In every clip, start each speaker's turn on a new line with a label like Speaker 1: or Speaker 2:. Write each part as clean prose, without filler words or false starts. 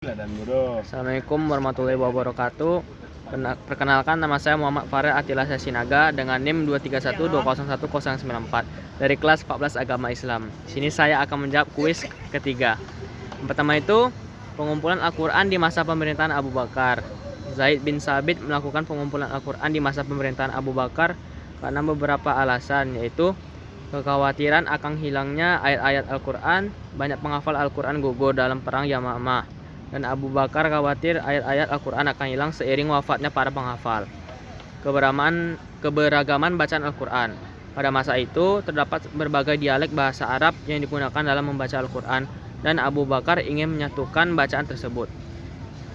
Speaker 1: Assalamualaikum warahmatullahi wabarakatuh. Perkenalkan, nama saya Muhammad Farel Atila Sasinaga dengan NIM 231201094 dari kelas 14 Agama Islam. Di sini saya akan menjawab kuis ketiga. Yang pertama itu, pengumpulan Al-Quran di masa pemerintahan Abu Bakar. Zaid bin Sabit melakukan pengumpulan Al-Quran di masa pemerintahan Abu Bakar karena beberapa alasan, yaitu kekhawatiran akan hilangnya ayat-ayat Al-Quran. Banyak penghafal Al-Quran gugur dalam perang Yamamah, dan Abu Bakar khawatir ayat-ayat Al-Quran akan hilang seiring wafatnya para penghafal. Keberagaman bacaan Al-Quran. Pada masa itu terdapat berbagai dialek bahasa Arab yang digunakan dalam membaca Al-Quran, dan Abu Bakar ingin menyatukan bacaan tersebut,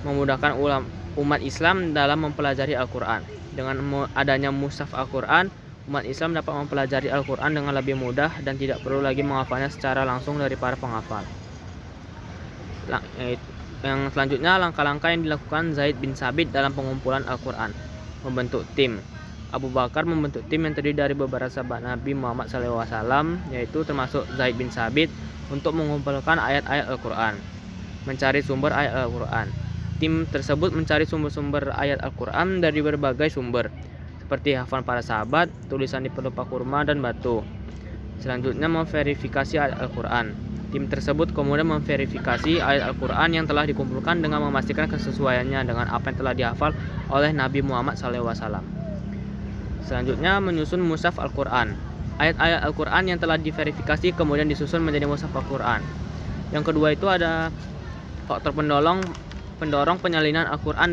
Speaker 1: memudahkan umat Islam dalam mempelajari Al-Quran. Dengan adanya mushaf Al-Quran, umat Islam dapat mempelajari Al-Quran dengan lebih mudah dan tidak perlu lagi menghafalnya secara langsung dari para penghafal. Yang selanjutnya, langkah-langkah yang dilakukan Zaid bin Sabit dalam pengumpulan Al-Quran. Membentuk tim. Abu Bakar membentuk tim yang terdiri dari beberapa sahabat Nabi Muhammad SAW, yaitu termasuk Zaid bin Sabit, untuk mengumpulkan ayat-ayat Al-Quran. Mencari sumber ayat Al-Quran. Tim tersebut mencari sumber-sumber ayat Al-Quran dari berbagai sumber, seperti hafalan para sahabat, tulisan di pelupa kurma, dan batu. Selanjutnya, memverifikasi ayat Al-Quran. Tim tersebut kemudian memverifikasi ayat Al-Quran yang telah dikumpulkan dengan memastikan kesesuaiannya dengan apa yang telah dihafal oleh Nabi Muhammad SAW. Selanjutnya, menyusun mushaf Al-Quran. Ayat-ayat Al-Quran yang telah diverifikasi kemudian disusun menjadi mushaf Al-Quran. Yang kedua itu ada faktor pendorong penyalinan Al-Quran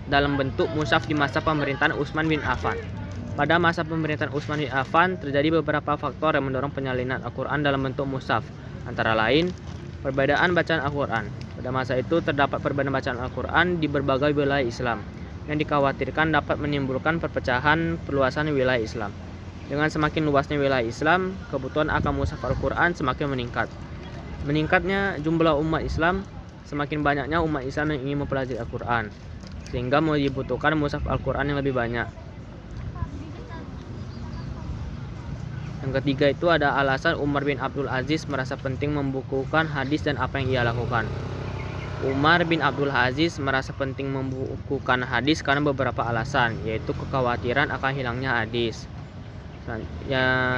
Speaker 1: dalam bentuk mushaf di masa pemerintahan Utsman bin Affan. Pada masa pemerintahan Utsman bin Affan terjadi beberapa faktor yang mendorong penyalinan Al-Quran dalam bentuk mushaf. Antara lain, perbedaan bacaan Al-Quran. Pada masa itu terdapat perbedaan bacaan Al-Quran di berbagai wilayah Islam yang dikhawatirkan dapat menimbulkan perpecahan perluasan wilayah Islam. Dengan semakin luasnya wilayah Islam, kebutuhan akan mushaf Al-Quran semakin meningkat. Meningkatnya jumlah umat Islam, semakin banyaknya umat Islam yang ingin mempelajari Al-Quran, sehingga dibutuhkan mushaf Al-Quran yang lebih banyak. Yang ketiga itu ada alasan Umar bin Abdul Aziz merasa penting membukukan hadis dan apa yang ia lakukan. Umar bin Abdul Aziz merasa penting membukukan hadis karena beberapa alasan, yaitu kekhawatiran akan hilangnya hadis.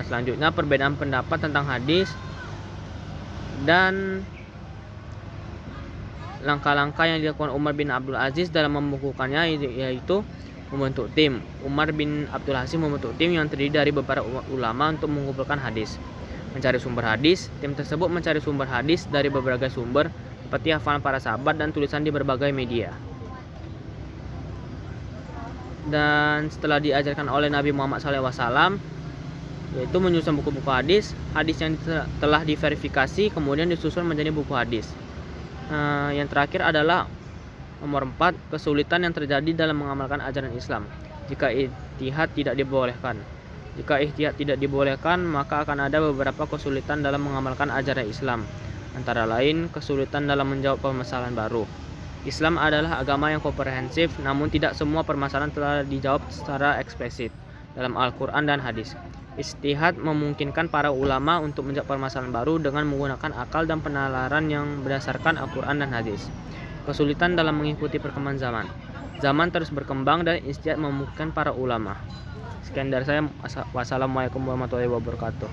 Speaker 1: Selanjutnya, perbedaan pendapat tentang hadis, dan langkah-langkah yang dilakukan Umar bin Abdul Aziz dalam membukukannya, yaitu membentuk tim. Umar bin Abdul Aziz membentuk tim yang terdiri dari beberapa ulama untuk mengumpulkan hadis. Mencari sumber hadis. Tim tersebut mencari sumber hadis dari berbagai sumber, seperti hafalan para sahabat dan tulisan di berbagai media. Dan setelah diajarkan oleh Nabi Muhammad SAW, yaitu menyusun buku-buku hadis. Hadis yang telah diverifikasi kemudian disusun menjadi buku hadis. Yang terakhir adalah nomor 4, kesulitan yang terjadi dalam mengamalkan ajaran Islam jika ijtihad tidak dibolehkan. Jika ijtihad tidak dibolehkan, maka akan ada beberapa kesulitan dalam mengamalkan ajaran Islam. Antara lain, kesulitan dalam menjawab permasalahan baru. Islam adalah agama yang komprehensif, namun tidak semua permasalahan telah dijawab secara eksplisit dalam Al-Quran dan hadis. Ijtihad memungkinkan para ulama untuk menjawab permasalahan baru dengan menggunakan akal dan penalaran yang berdasarkan Al-Quran dan hadis. Kesulitan dalam mengikuti perkembangan zaman. Zaman terus berkembang dan ijtihad memungkinkan para ulama. Sekian dari saya. Wassalamualaikum warahmatullahi wabarakatuh.